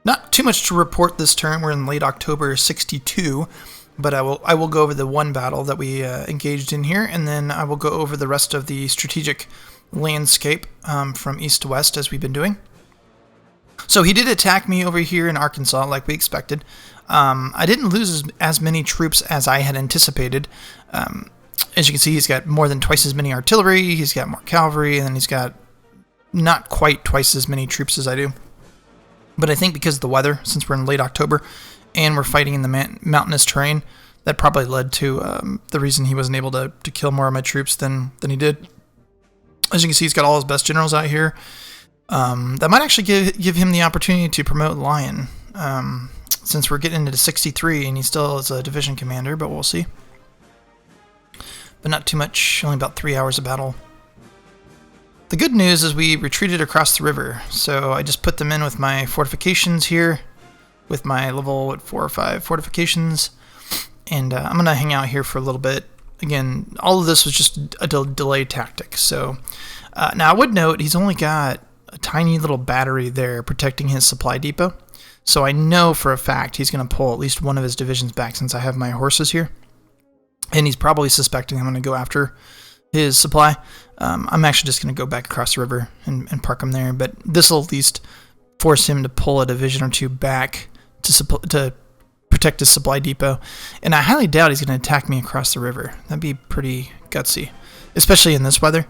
Not too much to report this turn. We're in late October 62, but I will go over the one battle that we engaged in here, and then I will go over the rest of the strategic landscape from east to west as we've been doing. So he did attack me over here in Arkansas like we expected. I didn't lose as many troops as I had anticipated. As you can see, he's got more than twice as many artillery, he's got more cavalry, and then he's got not quite twice as many troops as I do. But I think because of the weather, since we're in late October, and we're fighting in the mountainous terrain, that probably led to the reason he wasn't able to kill more of my troops than he did. As you can see, he's got all his best generals out here. That might actually give him the opportunity to promote Lion, since we're getting into 63 and he still is a division commander, but we'll see. But not too much, only about 3 hours of battle. The good news is we retreated across the river, so I just put them in with my fortifications here, with my level 4 or 5 fortifications, and I'm going to hang out here for a little bit. Again, all of this was just a delay tactic. So now I would note he's only got a tiny little battery there protecting his supply depot, so I know for a fact he's going to pull at least one of his divisions back since I have my horses here, and he's probably suspecting I'm going to go after his supply. I'm actually just going to go back across the river and park him there, but this will at least force him to pull a division or two back to protect his supply depot, and I highly doubt he's going to attack me across the river. That'd be pretty gutsy, especially in this weather.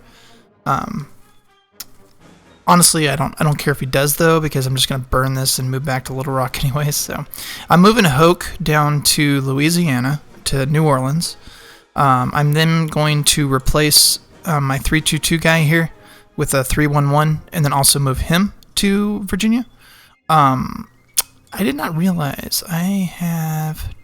Honestly, I don't care if he does though, because I'm just going to burn this and move back to Little Rock anyways. So I'm moving Hoke down to Louisiana, to New Orleans. I'm then going to replace my 322 guy here with a 311, and then also move him to Virginia. I did not realize I have...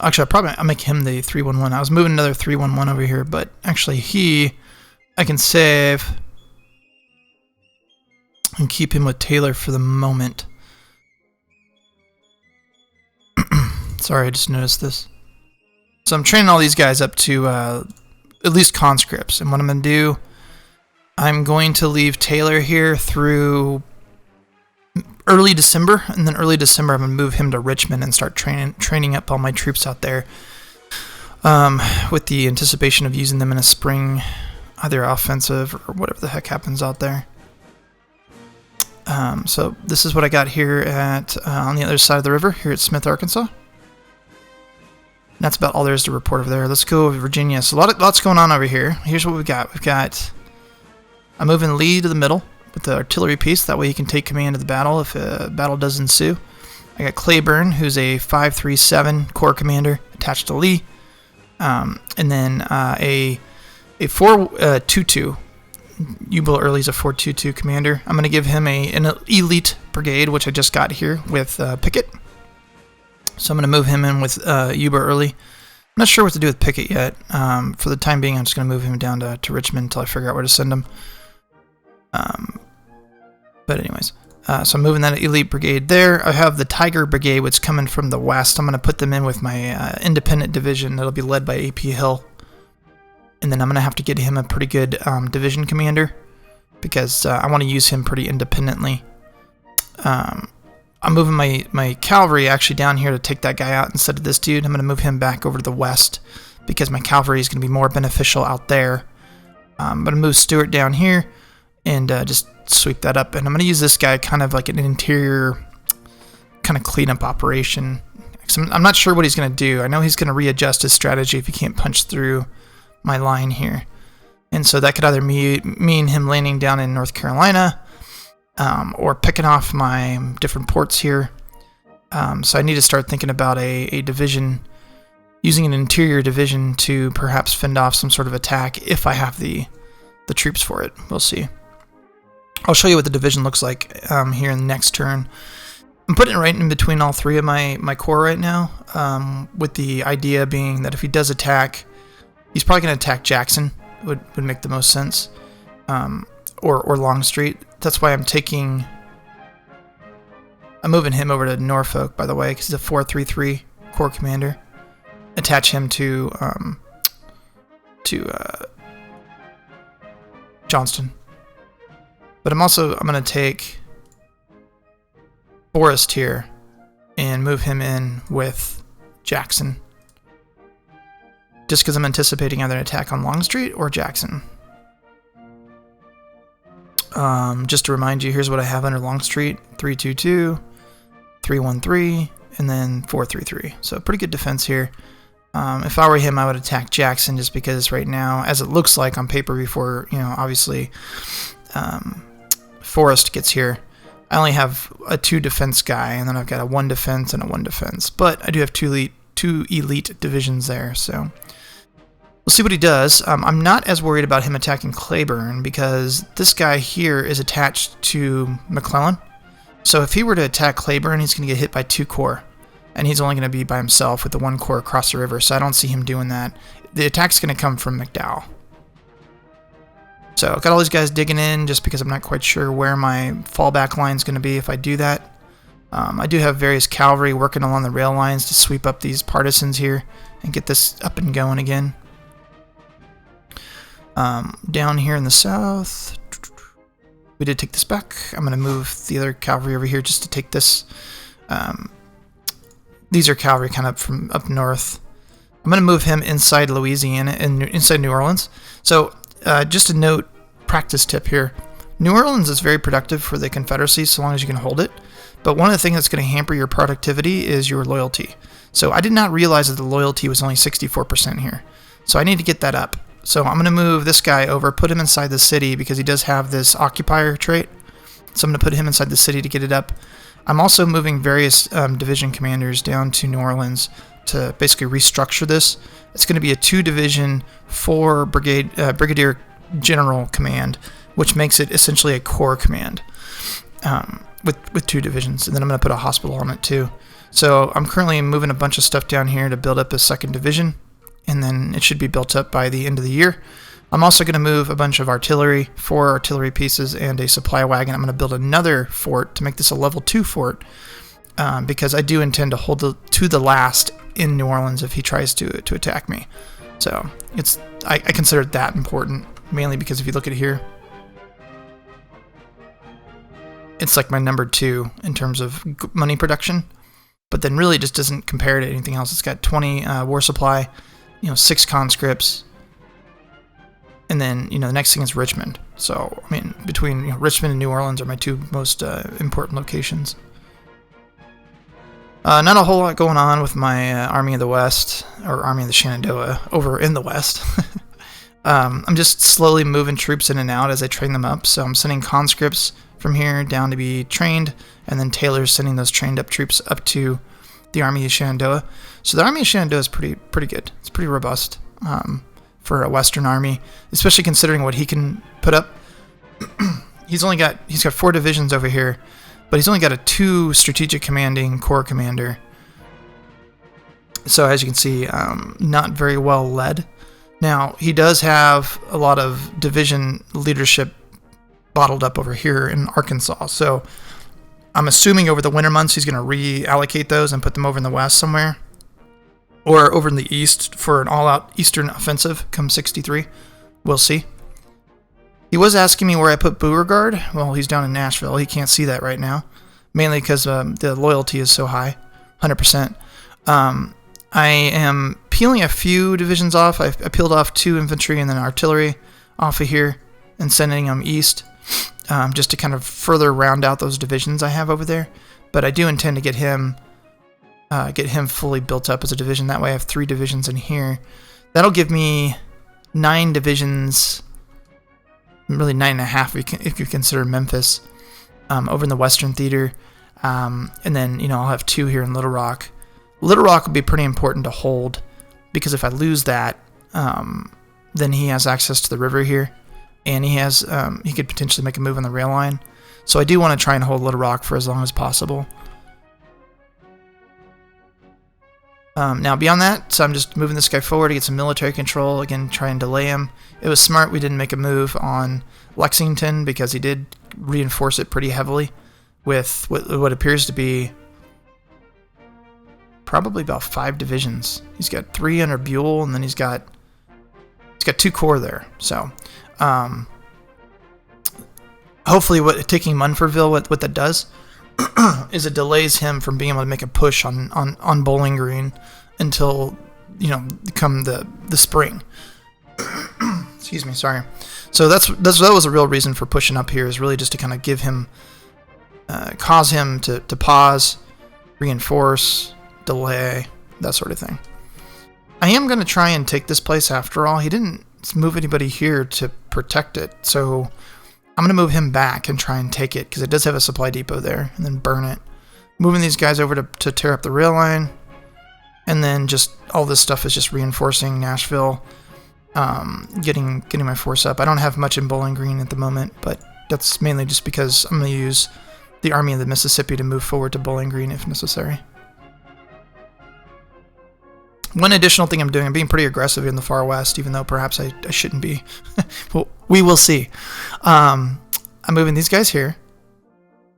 Actually, I'll make him the 311. I was moving another 311 over here, but actually I can save and keep him with Taylor for the moment. Sorry, I just noticed this. So I'm training all these guys up to at least conscripts, and what I'm going to do, I'm going to leave Taylor here through early December, and then early December I'm going to move him to Richmond and start training up all my troops out there, with the anticipation of using them in a spring, either offensive or whatever the heck happens out there. So this is what I got here at on the other side of the river, here at Smith, Arkansas. That's about all there is to report over there. Let's go over Virginia. So lots going on over here. Here's what we've got. I'm moving Lee to the middle with the artillery piece. That way he can take command of the battle if a battle does ensue. I got Claiborne, who's a 537 corps commander, attached to Lee. And then a 422. U-Boat Early's a 422 commander. I'm going to give him an elite brigade, which I just got here with Pickett. So I'm going to move him in with U-Boat Early. I'm not sure what to do with Pickett yet. For the time being, I'm just going to move him down to Richmond until I figure out where to send him. But anyways, so I'm moving that elite brigade there. I have the Tiger Brigade, which is coming from the west. I'm going to put them in with my independent division. That'll be led by A.P. Hill. And then I'm going to have to get him a pretty good division commander, because I want to use him pretty independently. I'm moving my cavalry actually down here to take that guy out instead of this dude. I'm going to move him back over to the west because my cavalry is going to be more beneficial out there. I'm going to move Stuart down here and just sweep that up. And I'm going to use this guy kind of like an interior kind of cleanup operation. I'm not sure what he's going to do. I know he's going to readjust his strategy if he can't punch through my line here. And so that could either mean him landing down in North Carolina, or picking off my different ports here. So I need to start thinking about a division, using an interior division to perhaps fend off some sort of attack if I have the troops for it. We'll see. I'll show you what the division looks like here in the next turn. I'm putting it right in between all three of my corps right now, with the idea being that if he does attack, he's probably going to attack Jackson. Would make the most sense, or Longstreet. That's why I'm moving him over to Norfolk, by the way, because he's a 433 corps commander. Attach him to Johnston. But I'm going to take Forrest here and move him in with Jackson. Just because I'm anticipating either an attack on Longstreet or Jackson. Just to remind you, here's what I have under Longstreet. 322, 313, and then 433. So pretty good defense here. If I were him, I would attack Jackson just because right now, as it looks like on paper before, obviously Forrest gets here, I only have a 2 defense guy, and then I've got a 1 defense and a 1 defense. But I do have two elite divisions there, so we'll see what he does. I'm not as worried about him attacking Claiborne because this guy here is attached to McClellan. So if he were to attack Claiborne, he's going to get hit by 2 corps. And he's only going to be by himself with the 1 corps across the river, so I don't see him doing that. The attack's going to come from McDowell. So I've got all these guys digging in just because I'm not quite sure where my fallback line is going to be if I do that. I do have various cavalry working along the rail lines to sweep up these partisans here and get this up and going again. Down here in the south, we did take this back. I'm going to move the other cavalry over here just to take this. These are cavalry kind of from up north. I'm going to move him inside Louisiana and inside New Orleans. So just a note, practice tip here. New Orleans is very productive for the Confederacy so long as you can hold it. But one of the things that's going to hamper your productivity is your loyalty. So I did not realize that the loyalty was only 64% here. So I need to get that up. So I'm going to move this guy over, put him inside the city because he does have this occupier trait. So I'm going to put him inside the city to get it up. I'm also moving various division commanders down to New Orleans to basically restructure this. It's going to be a 2-division, 4 brigadier general command, which makes it essentially a corps command with 2 divisions. And then I'm going to put a hospital on it too. So I'm currently moving a bunch of stuff down here to build up a 2nd division, and then it should be built up by the end of the year. I'm also going to move a bunch of artillery, 4 artillery pieces, and a supply wagon. I'm going to build another fort to make this a level 2 fort because I do intend to hold to the last in New Orleans if he tries to attack me. So I consider it that important, mainly because if you look at it here, it's like my number 2 in terms of money production, but then really just doesn't compare to anything else. It's got 20 war supply, 6 conscripts. And then, the next thing is Richmond. So, I mean, between Richmond and New Orleans are my 2 most important locations. Not a whole lot going on with my Army of the West, or Army of the Shenandoah, over in the West. I'm just slowly moving troops in and out as I train them up. So I'm sending conscripts from here down to be trained, and then Taylor's sending those trained up troops up to the Army of Shenandoah. So the Army of Shenandoah is pretty good. It's pretty robust. For a Western army, especially considering what he can put up. He's got 4 divisions over here, but he's only got a 2 strategic commanding corps commander. So as you can see, not very well led. Now he does have a lot of division leadership bottled up over here in Arkansas. So I'm assuming over the winter months he's going to reallocate those and put them over in the west somewhere. Or over in the east for an all-out eastern offensive come 63. We'll see. He was asking me where I put Beauregard. Well, he's down in Nashville. He can't see that right now. Mainly because the loyalty is so high. 100%. I am peeling a few divisions off. I peeled off 2 infantry and then artillery off of here and sending them east. Just to kind of further round out those divisions I have over there. But I do intend to get him fully built up as a division. That way I have 3 divisions in here. That'll give me 9 divisions, really 9.5 if you consider Memphis, over in the Western Theater. And then, I'll have 2 here in Little Rock. Little Rock would be pretty important to hold because if I lose that, then he has access to the river here. And he could potentially make a move on the rail line. So I do want to try and hold Little Rock for as long as possible. Now beyond that, so I'm just moving this guy forward to get some military control, again try and delay him. It was smart we didn't make a move on Lexington because he did reinforce it pretty heavily with what appears to be probably about 5 divisions. He's got 3 under Buell, and then he's got 2 corps there. So hopefully taking Munfordville, what that does is it delays him from being able to make a push on Bowling Green until, come the spring. Excuse me, sorry. So that was a real reason for pushing up here, is really just to kind of give him, cause him to pause, reinforce, delay, that sort of thing. I am going to try and take this place after all. He didn't move anybody here to protect it, so I'm going to move him back and try and take it, because it does have a supply depot there, and then burn it. Moving these guys over to tear up the rail line, and then just all this stuff is just reinforcing Nashville, getting my force up. I don't have much in Bowling Green at the moment, but that's mainly just because I'm going to use the Army of the Mississippi to move forward to Bowling Green if necessary. One additional thing I'm doing, I'm being pretty aggressive in the far west, even though perhaps I shouldn't be. Well, we will see. I'm moving these guys here,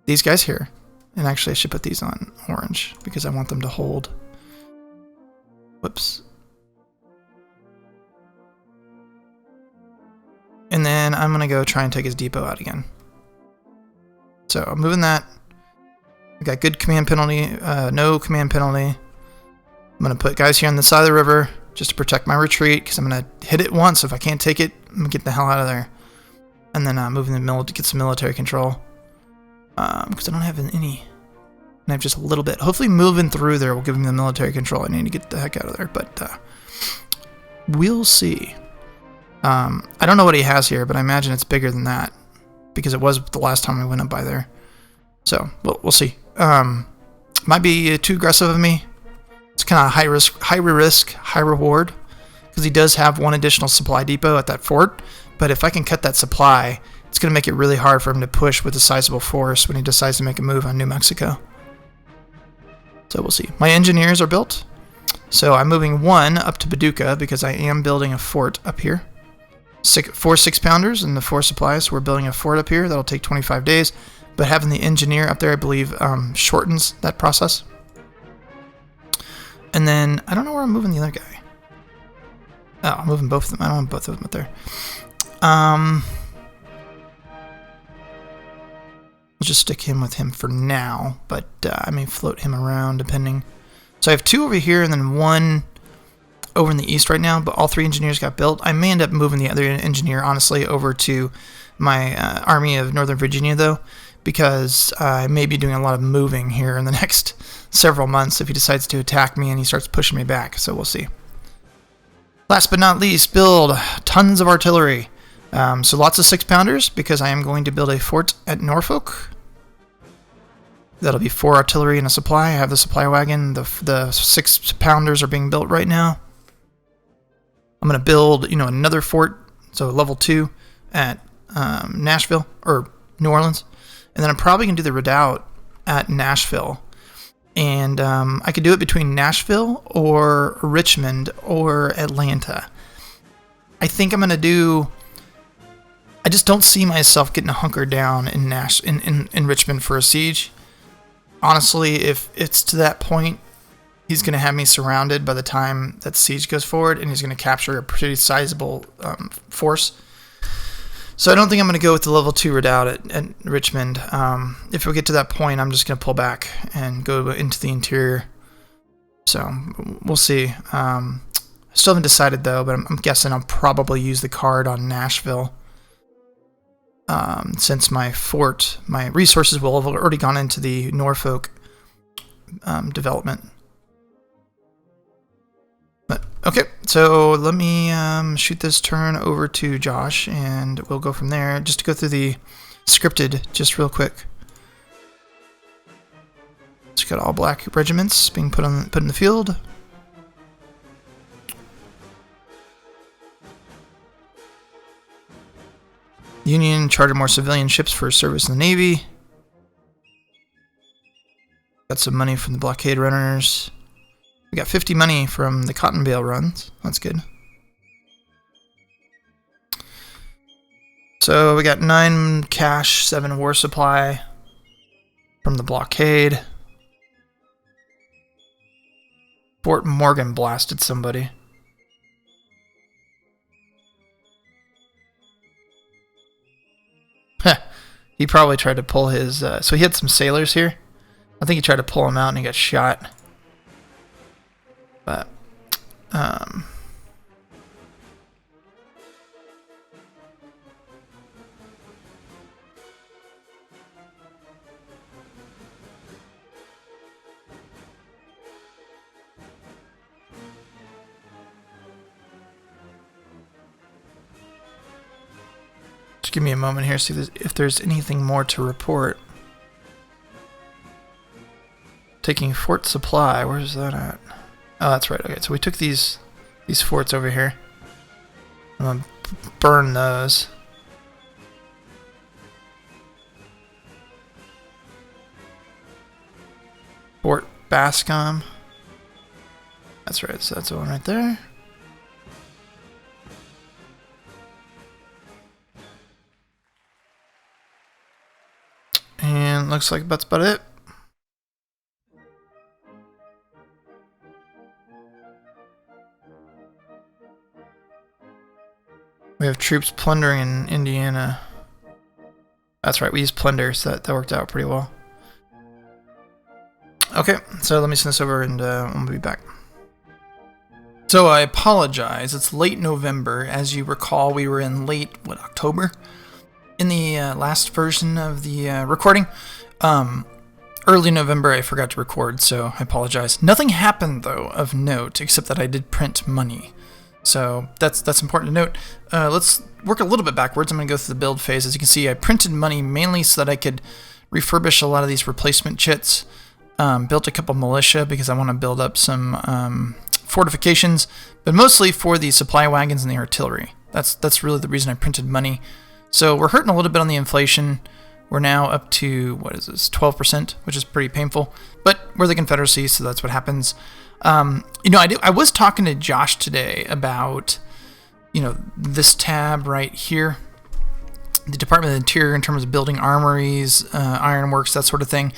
and actually I should put these on orange because I want them to hold. Whoops. And then I'm going to go try and take his depot out again. So I'm moving that. I got good command penalty, no command penalty. I'm going to put guys here on the side of the river just to protect my retreat, because I'm going to hit it once. If I can't take it, I'm going to get the hell out of there. And then moving the mill to get some military control. Because I don't have any. And I have just a little bit. Hopefully moving through there will give me the military control I need to get the heck out of there. But we'll see. I don't know what he has here, but I imagine it's bigger than that, because it was the last time we went up by there. So we'll see. Might be too aggressive of me. It's kind of high risk, high reward, because he does have one additional supply depot at that fort. But if I can cut that supply, it's going to make it really hard for him to push with a sizable force when he decides to make a move on New Mexico. So we'll see. My engineers are built. So I'm moving one up to Paducah because I am building a fort up here. 4 6-pounders and the 4 supplies. We're building a fort up here. That'll take 25 days. But having the engineer up there, I believe, shortens that process. And then, I don't know where I'm moving the other guy. Oh, I'm moving both of them. I don't want both of them up there. We'll just stick him with him for now, but I may float him around depending. So I have 2 over here and then 1 over in the east right now, but all 3 engineers got built. I may end up moving the other engineer, honestly, over to my Army of Northern Virginia, though, because I may be doing a lot of moving here in the next several months if he decides to attack me and he starts pushing me back, so we'll see. Last but not least, build tons of artillery. So lots of 6-pounders, because I am going to build a fort at Norfolk. That'll be 4 artillery and a supply. I have the supply wagon. The 6-pounders are being built right now. I'm going to build, another fort, so level 2 at Nashville, or New Orleans. And then I'm probably going to do the redoubt at Nashville. And I could do it between Nashville or Richmond or Atlanta. I think I'm going to do... I just don't see myself getting hunkered down in Richmond for a siege. Honestly, if it's to that point, he's going to have me surrounded by the time that siege goes forward, and he's going to capture a pretty sizable force. So I don't think I'm going to go with the level 2 redoubt at Richmond. If we get to that point, I'm just going to pull back and go into the interior. So we'll see. I still haven't decided, though, but I'm guessing I'll probably use the card on Nashville. Since my resources will have already gone into the Norfolk development. But okay, so let me shoot this turn over to Josh, and we'll go from there. Just to go through the scripted just real quick. Just got all black regiments being put in the field. Union chartered more civilian ships for service in the Navy. Got some money from the blockade runners. We got 50 money from the cotton bale runs. That's good. So we got 9 cash, 7 war supply from the blockade. Fort Morgan blasted somebody. He probably tried to pull his... so he had some sailors here. I think he tried to pull him out and he got shot. But... just give me a moment here, see if there's anything more to report. Taking Fort Supply, where's that at? Oh, that's right. Okay, so we took these forts over here. I'm gonna burn those. Fort Bascom. That's right, so that's the one right there. And looks like that's about it. We have troops plundering in Indiana. That's right, we used plunder, so that worked out pretty well. Okay, so let me send this over and we'll be back. So I apologize, it's late November. As you recall, we were in late, October? In the last version of the recording. Early November I forgot to record, so I apologize. Nothing happened, though, of note, except that I did print money. So that's important to note. Let's work a little bit backwards. I'm going to go through the build phase. As you can see, I printed money mainly so that I could refurbish a lot of these replacement chits. Built a couple militia because I want to build up some fortifications, but mostly for the supply wagons and the artillery. That's really the reason I printed money. So we're hurting a little bit on the inflation. We're now up to, what is this, 12%, which is pretty painful. But we're the Confederacy, so that's what happens. You know, I was talking to Josh today about, you know, this tab right here, the Department of the Interior in terms of building armories, ironworks, that sort of thing.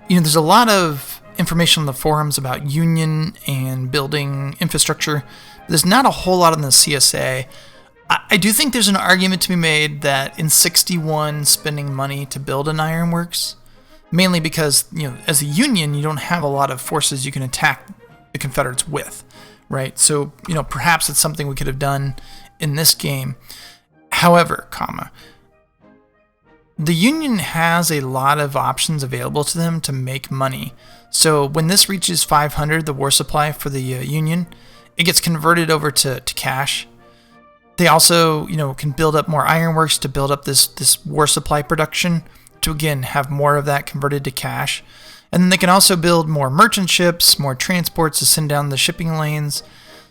You know, there's a lot of information on the forums about union and building infrastructure. There's not a whole lot on the CSA. I do think there's an argument to be made that in 61 spending money to build an ironworks, mainly because, you know, as a union, you don't have a lot of forces you can attack the Confederates with, right? So, you know, perhaps it's something we could have done in this game. However, the Union has a lot of options available to them to make money. So when this reaches 500, the war supply for the Union, it gets converted over to cash. They also, you know, can build up more ironworks to build up this war supply production to, again, have more of that converted to cash. And then they can also build more merchant ships, more transports to send down the shipping lanes.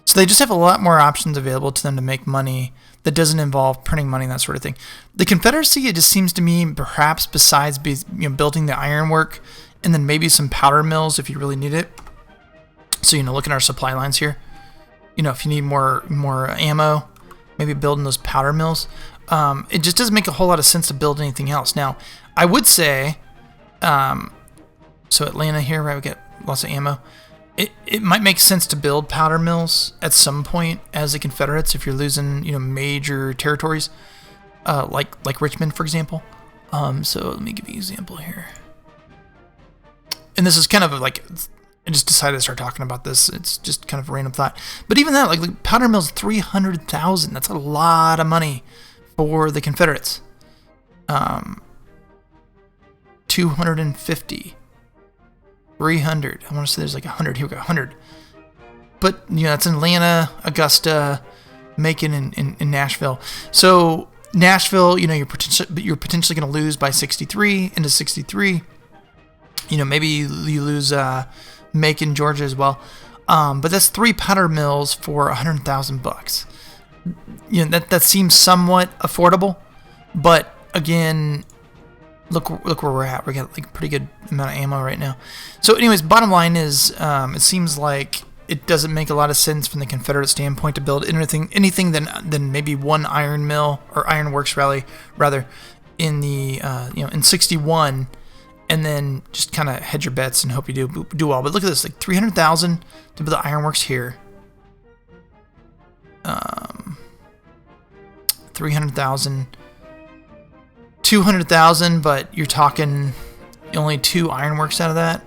So they just have a lot more options available to them to make money that doesn't involve printing money and that sort of thing. The Confederacy, it just seems to me, perhaps besides building the ironwork and then maybe some powder mills if you really need it. So, you know, look at our supply lines here. You know, if you need more ammo, maybe building those powder mills. It just doesn't make a whole lot of sense to build anything else. Now, I would say, so Atlanta here, right, we get lots of ammo. It might make sense to build powder mills at some point as the Confederates if you're losing, you know, major territories, like Richmond, for example. So let me give you an example here. And this is kind of like, I just decided to start talking about this. It's just kind of a random thought. But even that, like powder mills, 300,000. That's a lot of money for the Confederates. 250. 300. I want to say there's like 100. Here we go, 100. But, you know, that's in Atlanta, Augusta, Macon, and Nashville. So Nashville, you know, you're potentially going to lose by 63 into 63. You know, maybe you lose Macon, Georgia as well. But that's 3 powder mills for $100,000. You know, that seems somewhat affordable, but again, look where we're at. We got like a pretty good amount of ammo right now. So anyways, bottom line is, it seems like it doesn't make a lot of sense from the Confederate standpoint to build anything than maybe one iron mill or ironworks rather in the in 61, and then just kind of hedge your bets and hope you do well. But look at this, like 300,000 to build the ironworks here. 300,000 200,000, but you're talking only 2 ironworks out of that.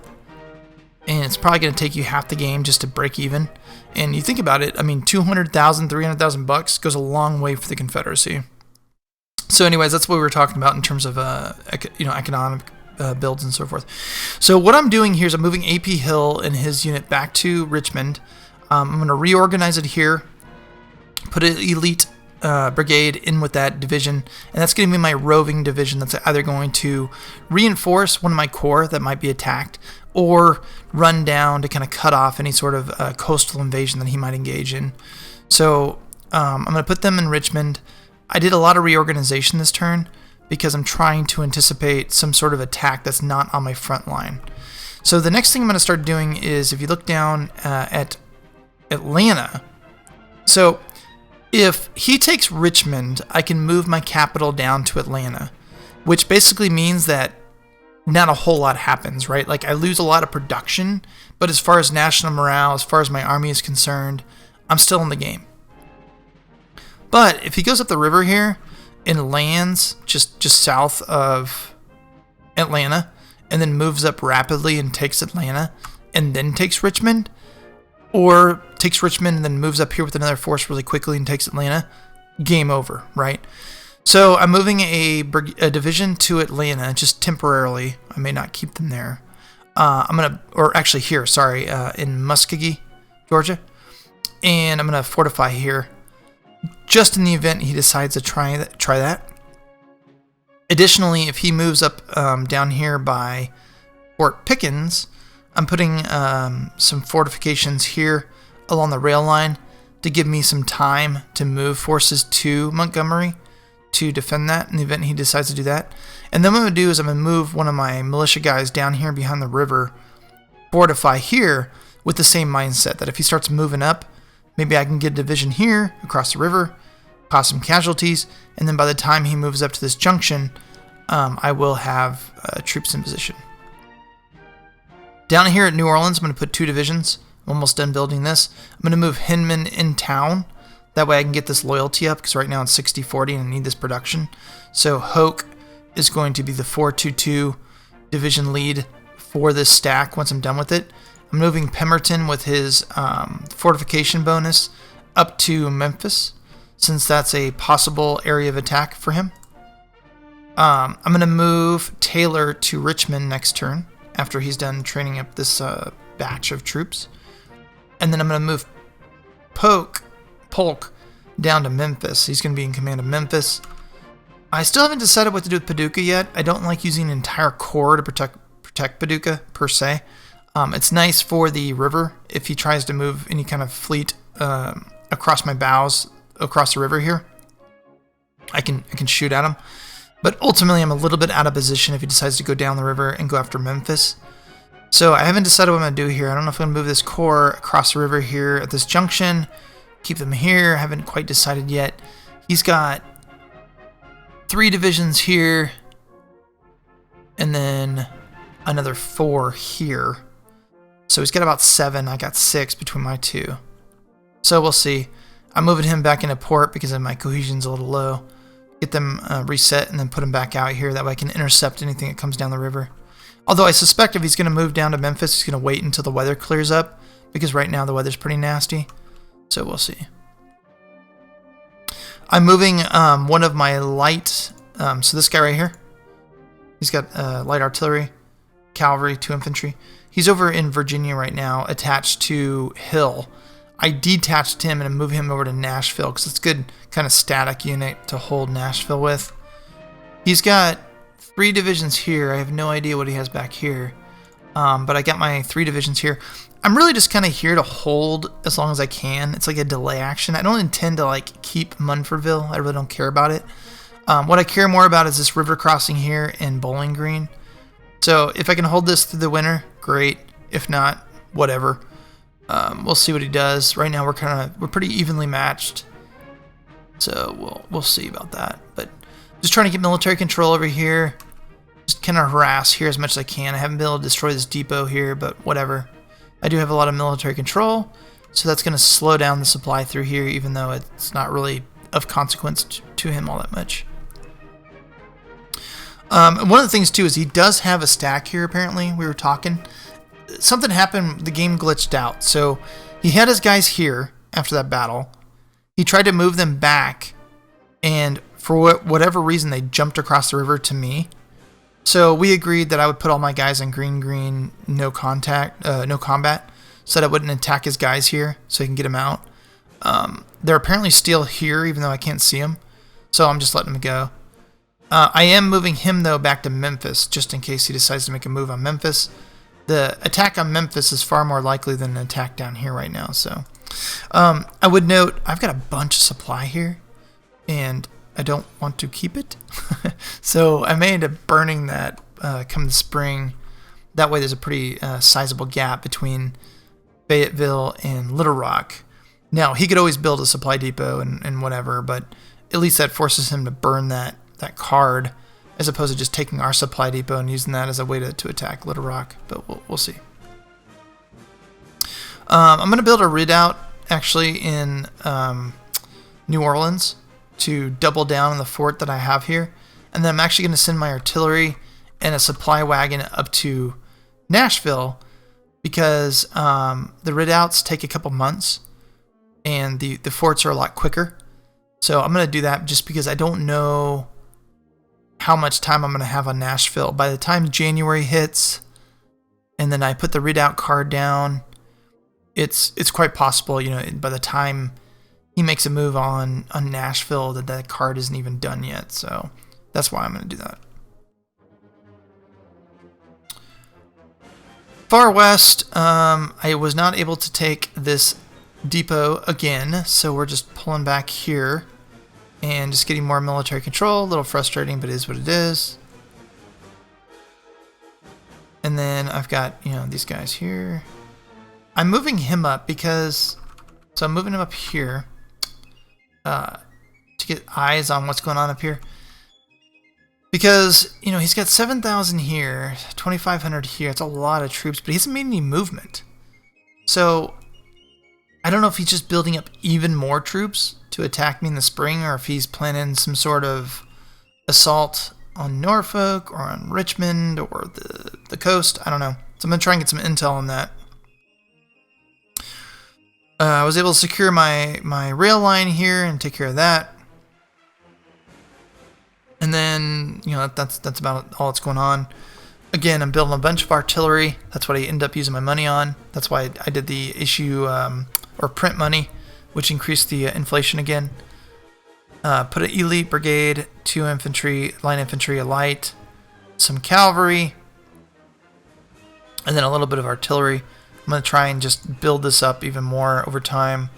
And it's probably going to take you half the game just to break even. And you think about it, I mean, 200,000, 300,000 bucks goes a long way for the Confederacy. So anyways, that's what we were talking about in terms of economic builds and so forth. So what I'm doing here is I'm moving AP Hill and his unit back to Richmond. I'm going to reorganize it here, put an elite brigade in with that division, and that's going to be my roving division that's either going to reinforce one of my corps that might be attacked or run down to kind of cut off any sort of coastal invasion that he might engage in. So I'm going to put them in Richmond. I did a lot of reorganization this turn because I'm trying to anticipate some sort of attack that's not on my front line. So the next thing I'm going to start doing is, if you look down at Atlanta, so if he takes Richmond, I can move my capital down to Atlanta, which basically means that not a whole lot happens, right? Like, I lose a lot of production, but as far as national morale, as far as my army is concerned, I'm still in the game. But if he goes up the river here and lands just south of Atlanta and then moves up rapidly and takes Atlanta and then takes Richmond, or takes Richmond and then moves up here with another force really quickly and takes Atlanta, game over, right? So I'm moving a division to Atlanta just temporarily. I may not keep them there. In Muskogee, Georgia. And I'm going to fortify here just in the event he decides to try that. Additionally, if he moves up down here by Fort Pickens, I'm putting some fortifications here along the rail line to give me some time to move forces to Montgomery to defend that in the event he decides to do that. And then what I'm going to do is I'm going to move one of my militia guys down here behind the river, fortify here with the same mindset that if he starts moving up, maybe I can get a division here across the river, cause some casualties, and then by the time he moves up to this junction, I will have troops in position. Down here at New Orleans, I'm going to put 2 divisions. I'm almost done building this. I'm going to move Hinman in town. That way I can get this loyalty up, because right now it's 60-40 and I need this production. So Hoke is going to be the 422 division lead for this stack once I'm done with it. I'm moving Pemberton with his fortification bonus up to Memphis, since that's a possible area of attack for him. I'm going to move Taylor to Richmond next turn, after he's done training up this batch of troops. And then I'm going to move Polk down to Memphis. He's going to be in command of Memphis. I still haven't decided what to do with Paducah yet. I don't like using an entire corps to protect Paducah, per se. It's nice for the river if he tries to move any kind of fleet across my bows, across the river here. I can shoot at him. But ultimately, I'm a little bit out of position if he decides to go down the river and go after Memphis. So I haven't decided what I'm going to do here. I don't know if I'm going to move this corps across the river here at this junction, keep them here. I haven't quite decided yet. He's got 3 divisions here, and then another 4 here. So he's got about 7. I got 6 between my 2. So we'll see. I'm moving him back into port because my cohesion's a little low. Get them reset and then put them back out here. That way I can intercept anything that comes down the river. Although I suspect if he's going to move down to Memphis, he's going to wait until the weather clears up, because right now the weather's pretty nasty. So we'll see. I'm moving one of my light, so this guy right here, he's got light artillery, cavalry, 2 infantry. He's over in Virginia right now, attached to Hill. I detached him and moved him over to Nashville because it's a good kind of static unit to hold Nashville with. He's got 3 divisions here. I have no idea what he has back here, but I got my 3 divisions here. I'm really just kind of here to hold as long as I can. It's like a delay action. I don't intend to like keep Munfordville. I really don't care about it. What I care more about is this river crossing here in Bowling Green. So if I can hold this through the winter, great. If not, whatever. We'll see what he does. Right now we're pretty evenly matched. So we'll see about that. But just trying to get military control over here. Just kind of harass here as much as I can. I haven't been able to destroy this depot here, but whatever. I do have a lot of military control, so that's going to slow down the supply through here, even though it's not really of consequence to him all that much. One of the things too is he does have a stack here. Apparently, we were talking. Something happened. The game glitched out. So he had his guys here after that battle. He tried to move them back, and for whatever reason, they jumped across the river to me. So we agreed that I would put all my guys in green, no contact, no combat, so that I wouldn't attack his guys here, so he can get them out. They're apparently still here, even though I can't see them. So I'm just letting them go. I am moving him, though, back to Memphis, just in case he decides to make a move on Memphis. The attack on Memphis is far more likely than an attack down here right now. So I would note, I've got a bunch of supply here, and I don't want to keep it. So I may end up burning that come the spring. That way there's a pretty sizable gap between Fayetteville and Little Rock. Now, he could always build a supply depot and whatever, but at least that forces him to burn that card, as opposed to just taking our supply depot and using that as a way to attack Little Rock. But we'll see. I'm going to build a redoubt, actually, in New Orleans to double down on the fort that I have here. And then I'm actually going to send my artillery and a supply wagon up to Nashville, because the redoubts take a couple months and the forts are a lot quicker. So I'm going to do that just because I don't know how much time I'm going to have on Nashville. By the time January hits and then I put the redoubt card down, it's quite possible, by the time he makes a move on Nashville, that card isn't even done yet. So that's why I'm going to do that. Far west, I was not able to take this depot again, so we're just pulling back here and just getting more military control. A little frustrating, but it is what it is. And then I've got, these guys here. I'm moving him up because, so I'm moving him up here to get eyes on what's going on up here. Because, he's got 7,000 here, 2,500 here. It's a lot of troops, but he hasn't made any movement. So I don't know if he's just building up even more troops to attack me in the spring, or if he's planning some sort of assault on Norfolk or on Richmond or the coast. I don't know. So I'm going to try and get some intel on that. I was able to secure my rail line here and take care of that. And then, that's about all that's going on. Again, I'm building a bunch of artillery. That's what I end up using my money on. That's why I did the issue or print money, which increased the inflation again. Put an elite brigade, 2 infantry, line infantry, a light, some cavalry, and then a little bit of artillery. I'm going to try and just build this up even more over time,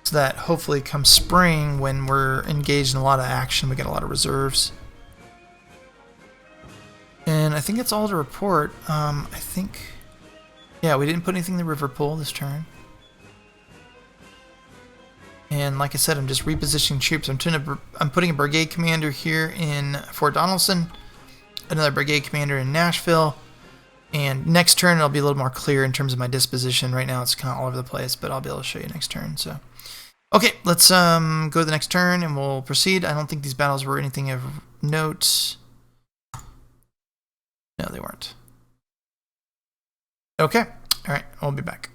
so that hopefully come spring, when we're engaged in a lot of action, we get a lot of reserves. And I think that's all to report. Yeah, we didn't put anything in the river pool this turn. And like I said, I'm just repositioning troops. I'm putting a brigade commander here in Fort Donelson, another brigade commander in Nashville, and next turn it'll be a little more clear in terms of my disposition. Right now it's kind of all over the place, but I'll be able to show you next turn. So, okay, let's go to the next turn and we'll proceed. I don't think these battles were anything of note. No, they weren't. Okay, all right, I'll be back.